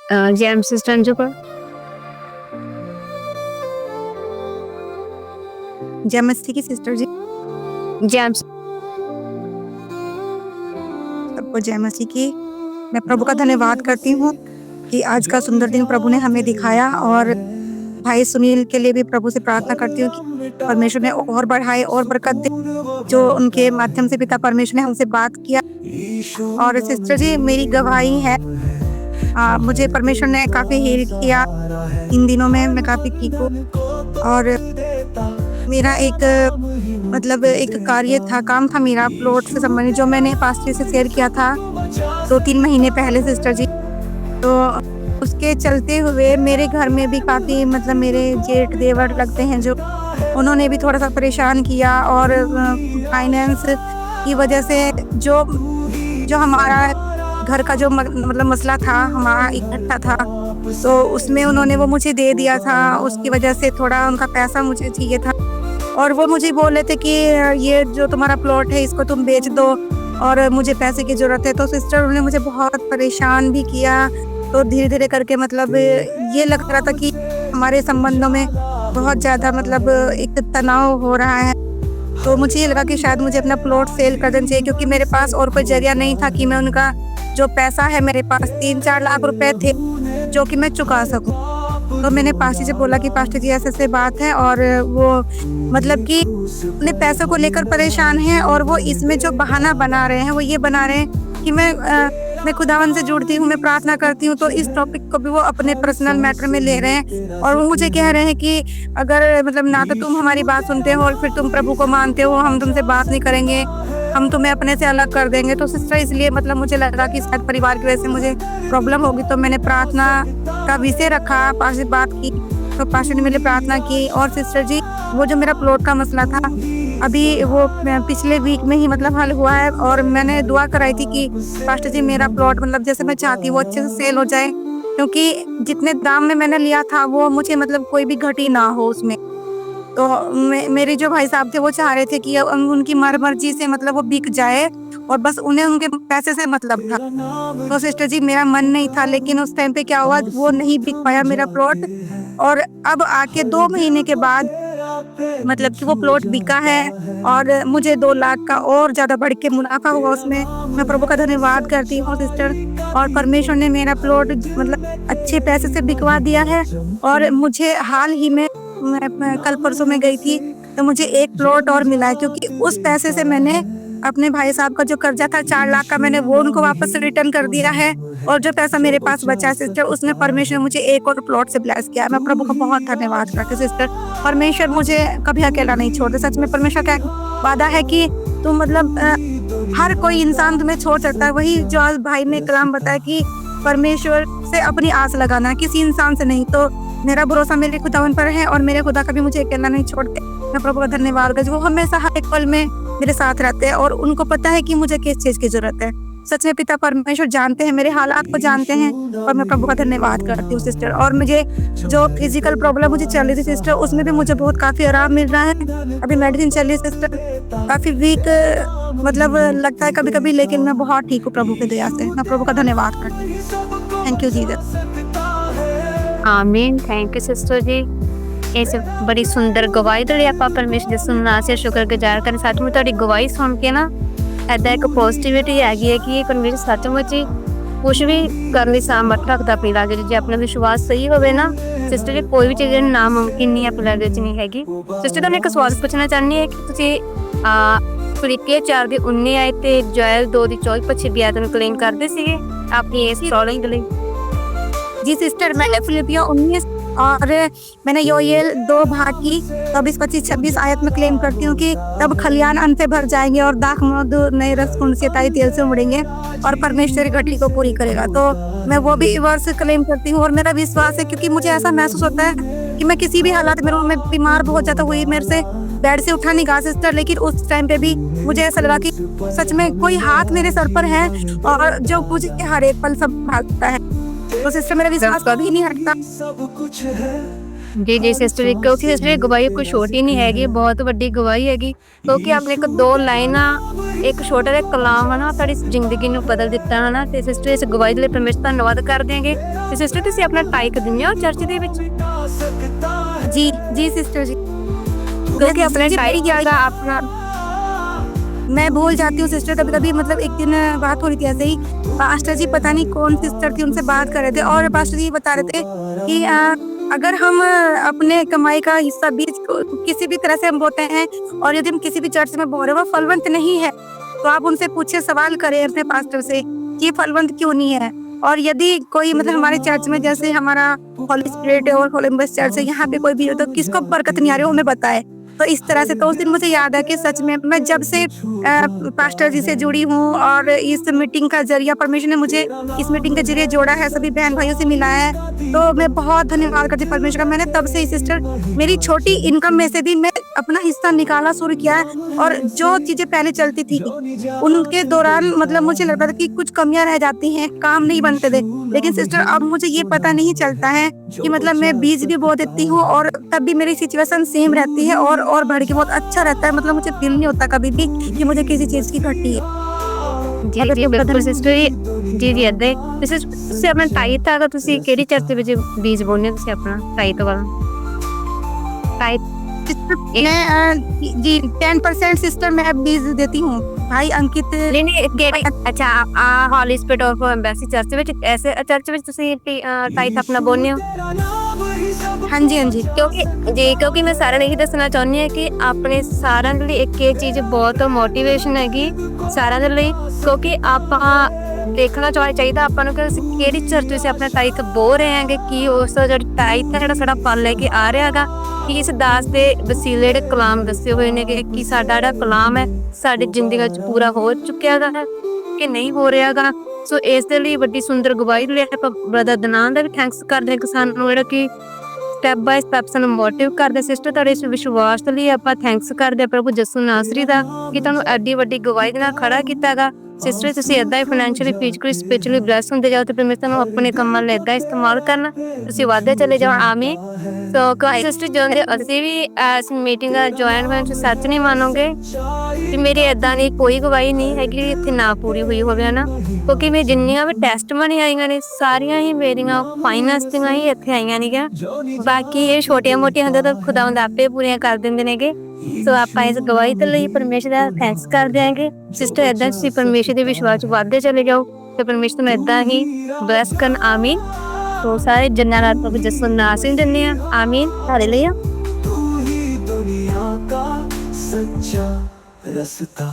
JM system जो पर जय मसीह की सिस्टर जी, जेएम सबको जय मसीह की। मैं प्रभु का धन्यवाद करती हूँ कि आज का सुंदर दिन प्रभु ने हमें दिखाया, और भाई सुनील के लिए भी प्रभु से प्रार्थना करती हूँ कि परमेश्वर ने और बढ़ाए और बरकत दे, जो उनके माध्यम से पिता परमेश्वर ने हमसे बात किया। और सिस्टर जी, मेरी गवाही है, मुझे परमेश्वर ने काफ़ी हील किया। इन दिनों में मैं काफ़ी ठीक हूँ, और मेरा एक कार्य था, काम था मेरा प्लॉट से संबंधित, जो मैंने पास्टर से शेयर किया था 2-3 महीने पहले सिस्टर जी। तो उसके चलते हुए मेरे घर में भी काफ़ी मेरे जेठ देवर लगते हैं, जो उन्होंने भी थोड़ा सा परेशान किया, और फाइनेंस की वजह से जो हमारा घर का जो मसला था हमारा इकट्ठा था, तो उसमें उन्होंने वो मुझे दे दिया था। उसकी वजह से थोड़ा उनका पैसा मुझे चाहिए था, और वो मुझे बोल रहे थे कि ये जो तुम्हारा प्लॉट है इसको तुम बेच दो, और मुझे पैसे की ज़रूरत है। तो सिस्टर, उन्होंने मुझे बहुत परेशान भी किया। तो धीरे-धीरे करके ये लग रहा था कि हमारे संबंधों में बहुत ज़्यादा एक तनाव हो रहा है। तो मुझे ये लगा कि शायद मुझे अपना प्लॉट सेल कर देना चाहिए, क्योंकि मेरे पास और कोई ज़रिया नहीं था कि मैं उनका जो पैसा है, मेरे पास 3-4 लाख रुपए थे जो कि मैं चुका सकूँ। तो मैंने पास्टर से बोला कि पास्टर जी ऐसे-ऐसे बात है, और वो कि अपने पैसों को लेकर परेशान हैं, और वो इसमें जो बहाना बना रहे हैं, वो ये बना रहे हैं कि मैं खुदावन से जुड़ती हूँ, मैं प्रार्थना करती हूँ, तो इस टॉपिक को भी वो अपने पर्सनल मैटर में ले रहे हैं। और वो मुझे कह रहे हैं कि अगर ना तो तुम हमारी बात सुनते हो, और फिर तुम प्रभु को मानते हो, हम तुमसे बात नहीं करेंगे, हम तुम्हें अपने से अलग कर देंगे। तो सिस्टर, इसलिए मुझे लगा कि शायद परिवार की वजह से मुझे प्रॉब्लम होगी, तो मैंने प्रार्थना का विषय रखा, पास्टर से बात की, तो पास्टर ने मेरे लिए प्रार्थना की। और सिस्टर जी, वो जो मेरा प्लॉट का मसला था, अभी वो पिछले वीक में ही हल हुआ है, और मैंने दुआ कराई थी कि पास्टर जी मेरा प्लॉट जैसे मैं चाहती हूँ वो अच्छे से सेल हो जाए, क्योंकि जितने दाम में मैंने लिया था वो मुझे कोई भी घटी ना हो उसमें। तो मेरे जो भाई साहब थे वो चाह रहे थे कि उनकी मर्जी से वो बिक जाए, और बस उन्हें उनके पैसे से मतलब था। तो सिस्टर जी, मेरा मन नहीं था, लेकिन उस टाइम पे क्या हुआ, वो नहीं बिक पाया मेरा प्लॉट। और अब आके 2 महीने के बाद कि वो प्लॉट बिका है, और मुझे 2 लाख का और ज़्यादा बढ़ के मुनाफा हुआ उसमें। मैं प्रभु का धन्यवाद करती हूँ सिस्टर, और परमेश्वर ने मेरा प्लॉट अच्छे पैसे से बिकवा दिया है। और मुझे हाल ही में, मैं कल परसों में गई थी, तो मुझे एक प्लॉट और मिला है, क्योंकि उस पैसे से मैंने अपने भाई साहब का जो कर्जा था 4 लाख का, मैंने वो उनको वापस रिटर्न कर दिया है। और जो पैसा मेरे पास बचा है सिस्टर, उसमें परमेश्वर ने मुझे एक और प्लॉट से ब्लेस किया है। मैं प्रभु का बहुत धन्यवाद करती हूँ सिस्टर। परमेश्वर मुझे कभी अकेला नहीं छोड़ते। सच में परमेश्वर का वादा है कि तुम हर कोई इंसान तुम्हें छोड़ सकता है। वही जो आज भाई ने कलाम बताया कि परमेश्वर से अपनी आस लगाना, किसी इंसान से नहीं। तो मेरा भरोसा मेरे खुदावन पर है, और मेरे खुदा कभी मुझे अकेला नहीं छोड़ते। मैं प्रभु का धन्यवाद करती हूँ। वो हमेशा हर एक पल में मेरे साथ रहते हैं, और उनको पता है कि मुझे किस चीज़ की जरूरत है। सच में पिता परमेश्वर जानते हैं, मेरे हालात को जानते हैं, और मैं प्रभु का धन्यवाद करती हूँ सिस्टर। और मुझे जो फिजिकल प्रॉब्लम मुझे चल रही थी सिस्टर, उसमें भी मुझे बहुत काफ़ी आराम मिल रहा है। अभी मेडिसिन चल रही है सिस्टर, काफ़ी वीक लगता है कभी-कभी, लेकिन मैं बहुत ठीक हूँ प्रभु की दया से। मैं प्रभु का धन्यवाद करती हूँ। Thank you Jesus. आमीन। थैंक यू सिस्टर जी, इस बड़ी सुंदर गवाही तो आप परमेश्वर ਦੇ ਸੁਣਨਾ से शुक्रगुजार ਕਰਨ। ਸੱਚ में ਤੁਹਾਡੀ ਗਵਾਹੀ ਸੁਣ ਕੇ ਨਾ ਐਦਾਂ ਇੱਕ ਪੋਜ਼ਿਟਿਵਿਟੀ ਹੈਗੀ ਹੈ ਕਿ ਇਹ ਪਰਮੇਸ਼ਰ ਸੱਚਮੁੱਚ ਹੀ ਕੁਝ ਵੀ ਕਰਨ ਦੀ ਸਾਮਰਥ ਰੱਖਦਾ ਆਪਣੀ ਲਾਈਫ ਵਿੱਚ। ਜੇ ਆਪਣਾ ਵਿਸ਼ਵਾਸ ਸਹੀ ਹੋਵੇ ਨਾ ਸਿਸਟਰ ਜੀ, ਕੋਈ ਵੀ ਚੀਜ਼ ਨਾਮੁਮਕਿਨ ਨਹੀਂ ਆਪਣੀ ਲਾਈਫ ਵਿੱਚ ਨਹੀਂ ਹੈਗੀ। ਸਿਸਟਰ, ਤੁਹਾਨੂੰ ਇੱਕ ਸਵਾਲ ਪੁੱਛਣਾ ਚਾਹੁੰਦੀ ਹਾਂ ਕਿ ਤੁਸੀਂ ਫਿਲਿੱਪੀਆਂ 4:19 ਆਏ ਤੇ ਜੋਇਲ 2:24-25 ਆਇਤ ਨੂੰ ਕਲੇਮ ਕਰਦੇ ਸੀਗੇ ਆਪਣੀ ਇਸ ਪ੍ਰੋਬਲਮ ਦੇ ਲਈ? जी सिस्टर, मैंने फिलिपियों 19 और मैंने योएल 2 भाग की 24-25-26 आयत में क्लेम करती हूँ कि तब खलियान अन्न से भर जाएंगे, और दाख मधु नए रस कुंड से ताई तेल से उमड़ेंगे, और परमेश्वर की घटी को पूरी करेगा। तो मैं वो भी वर्ष क्लेम करती हूँ, और मेरा विश्वास है, क्योंकि मुझे ऐसा महसूस होता है कि मैं किसी भी हालात में, मैं बीमार बहुत ज़्यादा हुई, मेरे से बेड से उठा नहीं गा सिस्टर, लेकिन उस टाइम पे भी मुझे ऐसा लगा कि सच में कोई हाथ मेरे सर पर है, और जो मुझे हर एक पल सब भागता है। तो सिस्टर, मेरा विश्वास कभी नहीं हटता। ਜੀ ਸਿਸਟਰ ਜੀ, ਕਿਉਂਕਿ ਸਿਸਟਰ ਇਹ ਗਵਾਹੀ ਕੋਈ ਛੋਟੀ ਨਹੀਂ ਹੈਗੀ, ਬਹੁਤ ਵੱਡੀ ਗਵਾਹੀ ਹੈਗੀ। ਕਿਉਂਕਿ ਆਪਣੇ ਇੱਕ ਦੋ ਲਾਈਨਾਂ, ਇੱਕ ਛੋਟਾ ਜਿਹਾ ਕਲਾਮ ਹੈ ਨਾ, ਸਾਡੀ ਜ਼ਿੰਦਗੀ ਨੂੰ ਬਦਲ ਦਿੱਤਾ ਹੈ ਨਾ। ਤੇ ਸਿਸਟਰ ਇਸ ਗਵਾਹੀ ਦੇ ਲਈ ਪਰਮੇਸ਼ਰ ਧੰਨਵਾਦ ਕਰਦੇ ਹਾਂਗੇ। ਤੇ ਸਿਸਟਰ ਤੁਸੀਂ ਆਪਣਾ ਟਾਈਕ ਦਿੰਦੇ ਹੋ ਚਰਚ ਦੇ ਵਿੱਚ? जी सिस्टर जी, ਕਿਉਂਕਿ ਆਪਣੇ जी, ਟਾਈਕ मेरी ਦਾ ਆਪਣਾ मैं भूल जाती हूँ सिस्टर कभी कभी। मतलब एक दिन बात हो रही थी ऐसे ही, पास्टर जी पता नहीं कौन सिस्टर थी, उनसे बात कर रहे थे और पास्टर जी बता रहे थे कि अगर हम अपने कमाई का हिस्सा बीज किसी भी तरह से हम बोते हैं और यदि हम किसी भी चर्च में बो रहे हैं वो फलवंत नहीं है, तो आप उनसे पूछे, सवाल करें अपने पास्टर से कि ये फलवंत क्यों नहीं है। और यदि कोई मतलब हमारे चर्च में जैसे हमारा होली स्पिरिट और कोलंबस चर्च है, यहाँ पे कोई भी हो तो किसको बरकत नहीं आ रही हो हमें बताए। तो इस तरह से तो उस दिन मुझे याद है कि सच में मैं जब से पास्टर जी से जुड़ी हूँ और इस मीटिंग का जरिया परमेश्वर ने मुझे इस मीटिंग के जरिए जोड़ा है, सभी बहन भाइयों से मिलाया है, तो मैं बहुत धन्यवाद करती हूँ परमेश्वर का। मैंने तब से ही सिस्टर मेरी छोटी इनकम में से भी मैं अपना हिस्सा निकालना शुरू किया है। और जो चीजें पहले चलती थी उनके दौरान मतलब मुझे लगता था कि कुछ कमियां रह जाती हैं, काम नहीं बनते थे। लेकिन सिस्टर अब मुझे ये पता नहीं चलता है कि मतलब मैं बीज भी बो देती हूँ और तब भी मेरी सिचुएशन सेम रहती है और बढ़ के बहुत अच्छा रहता है। मतलब मुझे फील नहीं होता कभी भी कि मुझे किसी चीज की घटी है। ਜੀ ਬਿਲਕੁਲ ਸਿਸਟਰ ਜੀ ਏਦਾਂ ਹੀ। ਤੁਸੀਂ ਆਪਣਾ ਟਾਈਟ ਅਗਰ ਤੁਸੀਂ ਕਿਹੜੀ ਚਰਚ ਦੇ ਵਿੱਚ ਬੀਜ ਬੋਲਦੇ ਹੋ, ਤੁਸੀਂ ਆਪਣਾ ਟਾਈਟ ਵਾਲਾ ਟਾਈਟ? मैं जी 10% सिस्टर मैं बीज देती हूँ। भाई अंकित ਨਹੀਂ ਕਿਹੜੀ? ਅੱਛਾ ਹੋਲੀ ਸਪਿਰਿਟ ਆਫ ਐਮਬੈਸੀ ਚਰਚ ਵਿੱਚ, ਐਸੇ ਚਰਚ ਵਿੱਚ ਤੁਸੀਂ ਟਾਈਟ ਆਪਣਾ ਬੋਲਦੇ ਹੋ? हाँ जी ਕਿਉਂਕਿ ਮੈਂ ਸਾਰਿਆਂ ਨੂੰ ਇਹੀ ਦੱਸਣਾ ਚਾਹੁੰਦੀ ਹਾਂ ਕਿ ਆਪਣੇ ਸਾਰਿਆਂ ਦੇ ਲਈ ਇੱਕ ਇਹ ਚੀਜ਼ ਬਹੁਤ ਮੋਟੀਵੇਸ਼ਨ ਹੈਗੀ ਸਾਰਿਆਂ ਦੇ ਲਈ। ਕਿਉਂਕਿ ਆਪਾਂ ਦੇਖਣਾ ਚਾਹੀਦਾ ਆਪਾਂ ਨੂੰ ਕਿ ਅਸੀਂ ਕਿਹੜੀ ਚਰਚ ਵਿੱਚ ਆਪਣਾ ਟਾਈਕ ਬੋ ਰਹੇ ਹਾਂਗੇ, ਕੀ ਉਸ ਜਿਹੜਾ ਟਾਈਕ ਦਾ ਜਿਹੜਾ ਸਾਡਾ ਫਲ ਲੈ ਕੇ ਆ ਰਿਹਾ ਹੈਗਾ, ਕਿ ਇਸ ਦਾਸ ਦੇ ਵਸੀਲੇ ਜਿਹੜੇ ਕਲਾਮ ਦੱਸੇ ਹੋਏ ਨੇ ਕਿ ਸਾਡਾ ਜਿਹੜਾ ਕਲਾਮ ਹੈ ਸਾਡੀ ਜ਼ਿੰਦਗੀ ਵਿੱਚ ਪੂਰਾ ਹੋ ਚੁੱਕਿਆ ਹੈਗਾ ਕਿ ਨਹੀਂ ਹੋ ਰਿਹਾ ਹੈਗਾ। ਸੋ ਇਸ ਦੇ ਲਈ ਵੱਡੀ ਸੁੰਦਰ ਗਵਾਹੀ ਲਈ ਆਪਾਂ ਬ੍ਰਦਰ ਦਨਾਨ ਦਾ ਵੀ ਥੈਂਕਸ ਕਰਦੇ ਹਾਂ ਕਿ ਸਾਨੂੰ ਜਿਹੜਾ ਕਿ ਸਟੈਪ ਬਾਏ ਸਟੈਪ ਸਾਨੂੰ ਮੋਟਿਵ ਕਰਦੇ। ਸਿਸਟਰ ਤੁਹਾਡੇ ਇਸ ਵਿਸ਼ਵਾਸ ਲਈ ਆਪਾਂ ਥੈਂਕਸ ਕਰਦੇ ਹਾਂ ਪ੍ਰਭੂ ਯਿਸੂ ਨਾਸਰੀ ਦਾ ਕਿ ਤੁਹਾਨੂੰ ਐਡੀ ਵੱਡੀ ਗਵਾਹੀ ਦੇ ਨਾਲ ਖੜਾ ਕੀਤਾ ਹੈਗਾ। ਸਿਸਟਰ ਤੁਸੀਂ ਇੱਦਾਂ ਹੀ ਫਾਈਨੈਂਸ਼ੀਅਲੀ, ਫਿਜ਼ੀਕਲੀ, ਸਪਿਰਿਚੁਅਲੀ ਬਲੈਸ ਹੁੰਦੇ ਜਾਓ ਤੇ ਪਰਮੇਸ਼ਰ ਤੁਹਾਨੂੰ ਆਪਣੇ ਕੰਮਾਂ ਲਈ ਇੱਦਾਂ ਇਸਤੇਮਾਲ ਕਰਨਾ, ਤੁਸੀਂ ਵਾਧੇ ਚਲੇ ਜਾਓ। ਆਮੀਨ। ਸੋ ਸਿਸਟਰ ਜਦੋਂ ਅਸੀਂ ਵੀ ਇਸ ਮੀਟਿੰਗ ਜੁਆਇਨ ਹੋਏ ਤੁਸੀਂ ਸੱਚ ਨਹੀਂ ਮੰਨੋਗੇ ਕਿ ਮੇਰੀ ਇੱਦਾਂ ਦੀ ਕੋਈ ਗਵਾਹੀ ਨਹੀਂ ਹੈਗੀ ਇੱਥੇ ਨਾ ਪੂਰੀ ਹੋਈ ਹੋਵੇ ਹੈ ਨਾ। ਕਿਉਂਕਿ ਮੈਂ ਜਿੰਨੀਆਂ ਵੀ ਟੈਸਟਮਨੀ ਆਈਆਂ ਨੇ ਸਾਰੀਆਂ ਹੀ ਮੇਰੀਆਂ ਫਾਈਨੈਂਸ ਦੀਆਂ ਹੀ ਇੱਥੇ ਆਈਆਂ ਨੇਗੀਆਂ। ਬਾਕੀ ਇਹ ਛੋਟੀਆਂ ਮੋਟੀਆਂ ਹੁੰਦੀਆਂ ਤਾਂ ਖੁਦਾਵੰਦ ਆਪੇ ਪੂਰੀਆਂ ਕਰ ਦਿੰਦੇ ਨੇਗੇ। ਸੋ ਆਪਾਂ ਇਸ ਗਵਾਹੀ ਦੇ ਲਈ ਪਰਮੇਸ਼ਰ ਦਾ ਥੈਂਕਸ ਕਰਦੇ ਹਾਂਗੇ। ਸਿਸਟਰ ਇੱਦਾਂ ਤੁਸੀਂ ਪਰਮੇਸ਼ਰ ਦੇ ਵਿਸ਼ਵਾਸ 'ਚ ਵੱਧਦੇ ਚਲੇ ਜਾਓ ਤੇ ਪਰਮੇਸ਼ਰ ਨੂੰ ਇੱਦਾਂ ਹੀ ਬਲੈਸ ਕਰਨ। ਆਮੀਨ। ਸੋ ਸਾਰੇ ਜਨਾਂ ਨਾਲ ਪ੍ਰਭੂ ਯਿਸੂ ਨਾਸਰੀ ਦਿੰਦੇ ਹਾਂ। ਆਮੀਨ। ਹਾਲੇਲੂਇਆ। तू ही दुनिया का सच्चा रास्ता।